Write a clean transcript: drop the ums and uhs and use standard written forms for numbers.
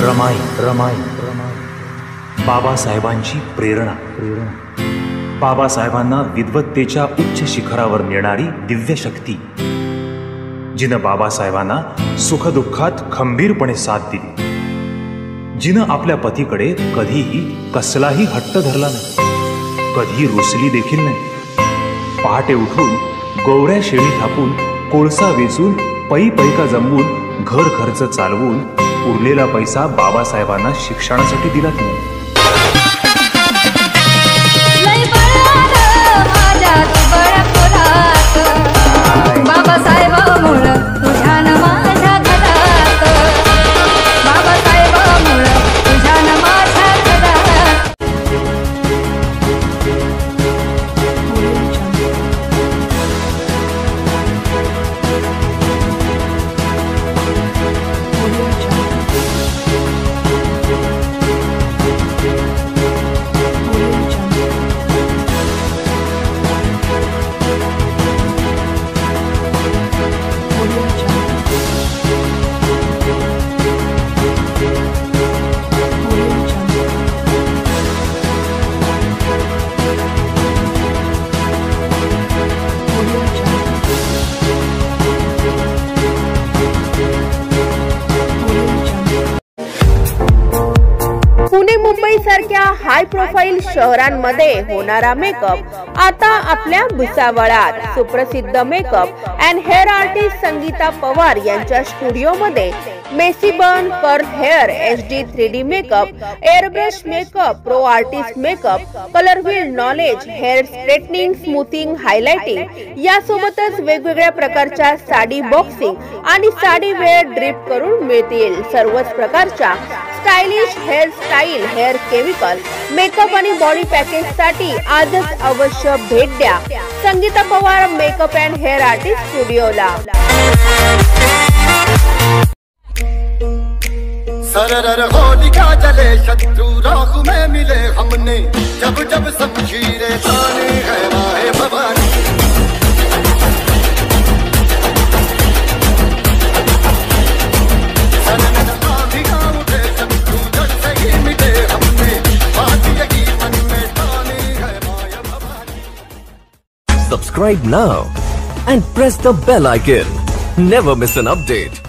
रमाई रमाई बाबासाहेबांची प्रेरणा बाबासाहेबांना विद्वत्तेच्या उच्च शिखरावर नेणारी दिव्य शक्ती, जिनं बाबासाहेबांना सुखदुःखात खंबीरपणे साथ दिली, जिनं आपल्या पतीकडे कधीही कसलाही हट्ट धरला नाही, कधी रुसली देखील नाही। पहाटे उठून गोवऱ्या शेळी थापून, कोळसा वेचून, पै पैका जमवून, घर खर्च चालवून उरलेला पैसा बाबासाहेबांना शिक्षणासाठी दिला तिने। मुंबई सारख्या हाय प्रोफाईल शहरांमध्ये होणारा मेकअप आता आपल्या भुसावळात सुप्रसिद्ध makeup and hair artist Sangita Pawar यांच्या स्टुडिओ मध्ये messy bun, curl hair, HD 3D makeup, airbrush makeup, pro artist makeup, colour wheel knowledge, hair straightening, smoothing, highlighting यासोबतच वेगवेगळ्या प्रकारच्या साडी बॉक्सिंग आणि साडी वेअर ड्रिप करून मिळतील। सर्वच प्रकारच्या stylish hair style, hair chemical, makeup आणि बॉडी पॅकेज साठी आजच अवश्य भेट द्या Sangita Pawar makeup and hair artist स्टुडिओला। सरर होलिका जले शत्रु राह में मिले हमने, जब जब शमशीरें ताने है माए भवानी। सनन आंधियां उठे शत्रु जड़ से ही मिटे हमने, बात यही मन में ताने है माए Bhavani. Subscribe now and press the bell icon. Never miss an update.